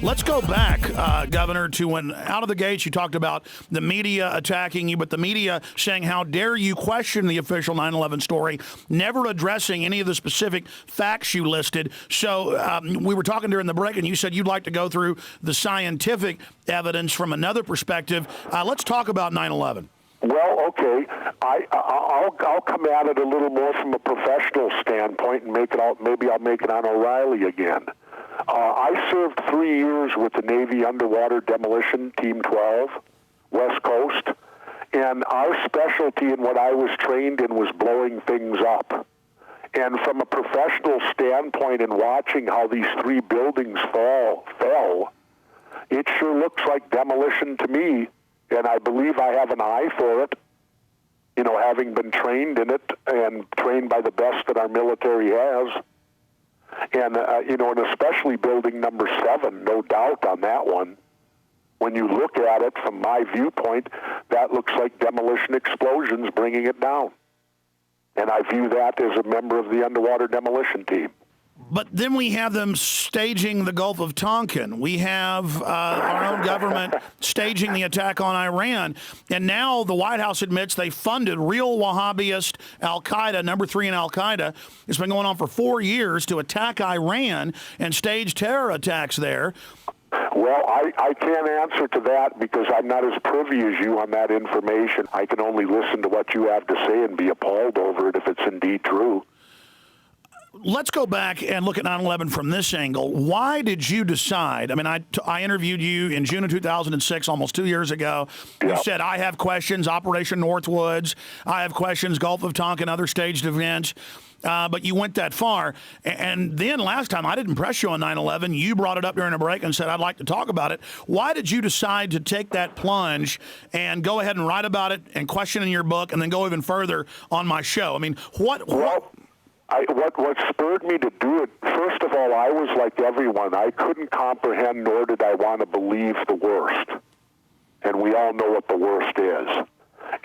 Let's go back, Governor, to when out of the gates you talked about the media attacking you, but the media saying, how dare you question the official 9/11 story, never addressing any of the specific facts you listed. So we were talking during the break, and you said you'd like to go through the scientific evidence from another perspective. Let's talk about 9/11. Well, okay. I'll come at it a little more from a professional standpoint and make it out. Maybe I'll make it on O'Reilly again. I served 3 years with the Navy Underwater Demolition Team 12, West Coast, and our specialty and what I was trained in was blowing things up. And from a professional standpoint and watching how these 3 buildings fell, it sure looks like demolition to me. And I believe I have an eye for it, you know, having been trained in it and trained by the best that our military has. And, you know, and especially building number 7, no doubt on that one. When you look at it from my viewpoint, that looks like demolition explosions bringing it down. And I view that as a member of the underwater demolition team. But then we have them staging the Gulf of Tonkin. We have our own government staging the attack on Iran. And now the White House admits they funded real Wahhabist al-Qaeda, number 3 in al-Qaeda. It's been going on for 4 years to attack Iran and stage terror attacks there. Well, I can't answer to that because I'm not as privy as you on that information. I can only listen to what you have to say and be appalled over it if it's indeed true. Let's go back and look at 9/11 from this angle. Why did you decide? I mean, I interviewed you in June of 2006, almost 2 years ago. You Yep. said, I have questions, Operation Northwoods. I have questions, Gulf of Tonkin, other staged events. But you went that far. And then last time, I didn't press you on 9/11. You brought it up during a break and said, I'd like to talk about it. Why did you decide to take that plunge and go ahead and write about it and question in your book and then go even further on my show? I mean, what spurred me to do it, first of all, I was like everyone. I couldn't comprehend, nor did I want to believe the worst. And we all know what the worst is.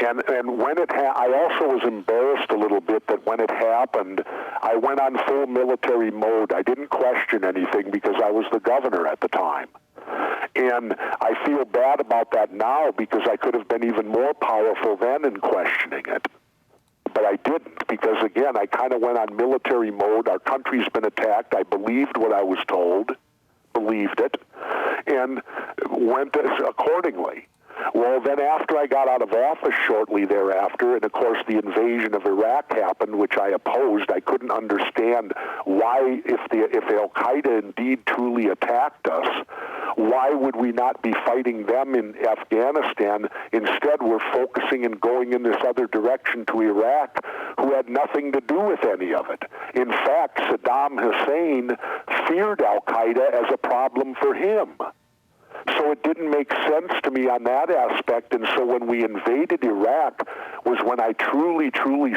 And when it I also was embarrassed a little bit that when it happened, I went on full military mode. I didn't question anything because I was the governor at the time. And I feel bad about that now because I could have been even more powerful then in questioning it. But I didn't because, again, I kind of went on military mode. Our country's been attacked. I believed what I was told, believed it, and went accordingly. Well, then after I got out of office shortly thereafter, and of course the invasion of Iraq happened, which I opposed, I couldn't understand why, if al-Qaeda indeed truly attacked us, why would we not be fighting them in Afghanistan? Instead, we're focusing and going in this other direction to Iraq, who had nothing to do with any of it. In fact, Saddam Hussein feared al-Qaeda as a problem for him. So it didn't make sense to me on that aspect. And so when we invaded Iraq was when I truly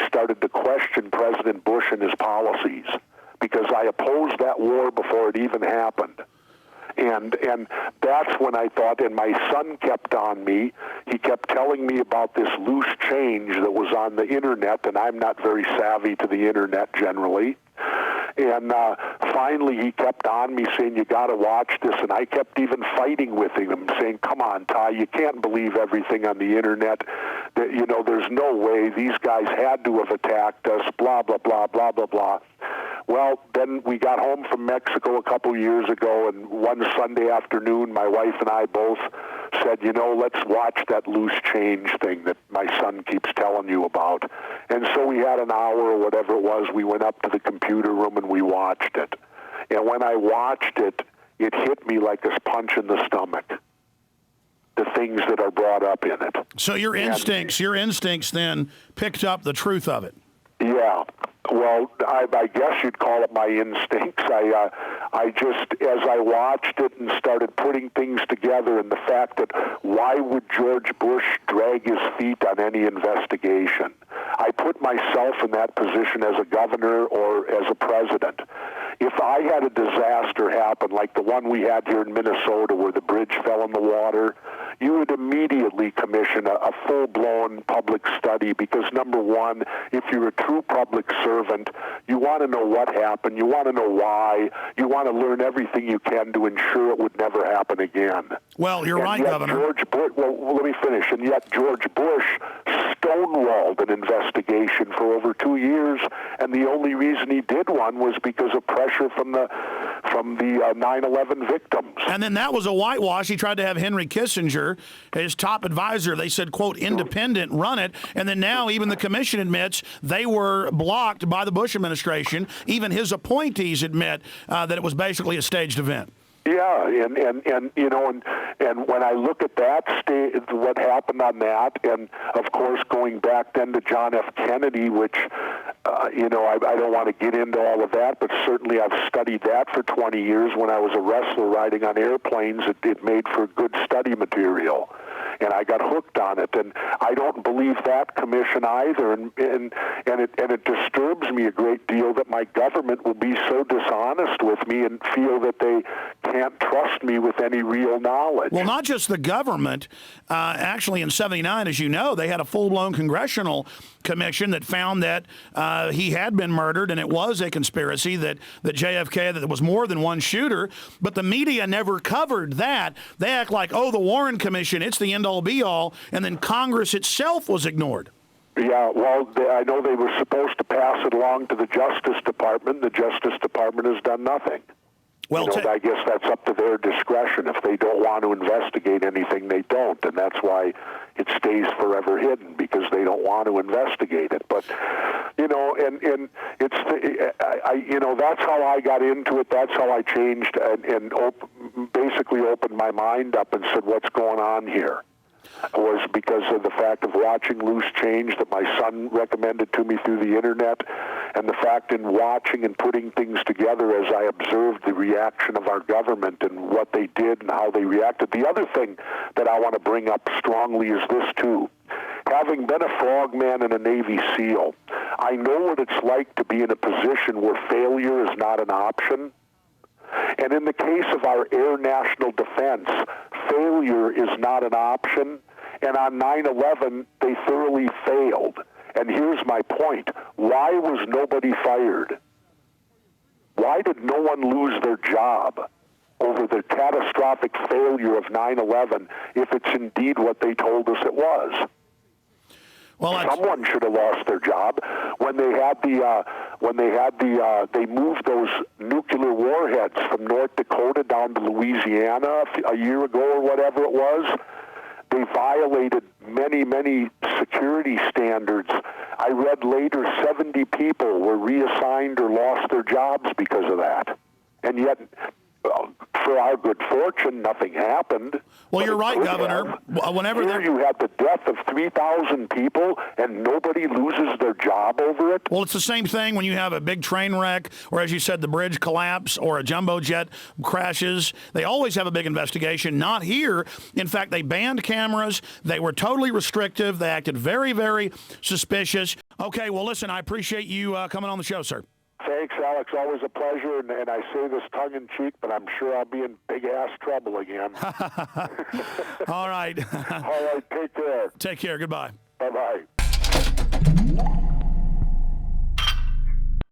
started to question President Bush and his policies, because I opposed that war before it even happened. And that's when I thought, and my son kept on me. He kept telling me about this loose change that was on the internet, and I'm not very savvy to the internet generally. And finally, he kept on me saying, you got to watch this. And I kept even fighting with him, saying, come on, Ty, you can't believe everything on the internet. That, you know, there's no way. These guys had to have attacked us, blah, blah, blah, blah, blah, blah. Well, then we got home from Mexico a couple years ago, and one Sunday afternoon, my wife and I both said, you know, let's watch that loose change thing that my son keeps telling you about. And so we had an hour or whatever it was. We went up to the computer room and we watched it. And when I watched it, it hit me like a punch in the stomach, the things that are brought up in it. So your instincts then picked up the truth of it. Yeah. Well, I guess you'd call it my instincts. I just, as I watched it and started putting things together, and the fact that why would George Bush drag his feet on any investigation? I put myself in that position as a governor or as a president. If I had a disaster happen like the one we had here in Minnesota where the bridge fell in the water, you would immediately commission a full-blown public study because, number one, if you're a true public servant, you want to know what happened, you want to know why, you want to learn everything you can to ensure it would never happen again. Well, you're right, Governor. Well, let me finish. And yet George Bush stonewalled an investigation for over 2 years, and the only reason he did one was because of pressure from the 9/11 victims. And then that was a whitewash. He tried to have Henry Kissinger, his top advisor, they said, quote, independent, run it. And then now even the commission admits they were blocked by the Bush administration. Even his appointees admit that it was basically a staged event. Yeah, and you know, and when I look at that what happened on that, and of course going back then to John F. Kennedy, which you know, I don't want to get into all of that, but certainly I've studied that for 20 years. When I was a wrestler riding on airplanes, it made for good study material. And I got hooked on it, and I don't believe that commission either. And it disturbs me a great deal that my government will be so dishonest with me and feel that they can't trust me with any real knowledge. Well, not just the government. Actually, in '79, as you know, they had a full-blown congressional commission that found that he had been murdered, and it was a conspiracy that JFK, that there was more than one shooter. But the media never covered that. They act like, oh, the Warren Commission, it's the end-all, be-all, and then Congress itself was ignored. Yeah, well, I know they were supposed to pass it along to the Justice Department. The Justice Department has done nothing. Well, you know, I guess that's up to their discretion. If they don't want to investigate anything, they don't, and that's why it stays forever hidden, because they don't want to investigate it. But you know, and it's you know, that's how I got into it. That's how I changed and basically opened my mind up and said, "What's going on here?" Was because of the fact of watching Loose Change that my son recommended to me through the internet, and the fact in watching and putting things together as I observed the reaction of our government and what they did and how they reacted. The other thing that I want to bring up strongly is this too. Having been a frogman and a Navy SEAL, I know what it's like to be in a position where failure is not an option. And in the case of our air national defense, failure is not an option. And on 9/11, they thoroughly failed. And here's my point. Why was nobody fired? Why did no one lose their job over the catastrophic failure of 9/11 if it's indeed what they told us it was? Well, someone should have lost their job when they they moved those nuclear warheads from North Dakota down to Louisiana a year ago or whatever it was. They violated many security standards. I read later 70 people were reassigned or lost their jobs because of that. And yet, for our good fortune, nothing happened. Well, you're right, Governor. Whenever here you have the death of 3,000 people and nobody loses their job over it. Well, it's the same thing when you have a big train wreck, or as you said, the bridge collapse, or a jumbo jet crashes. They always have a big investigation. Not here. In fact, they banned cameras. They were totally restrictive. They acted very suspicious. Okay, well, listen, I appreciate you coming on the show, sir. Thanks, Alex. Always a pleasure, and I say this tongue-in-cheek, but I'm sure I'll be in big-ass trouble again. All right. All right, take care. Take care. Goodbye. Bye-bye.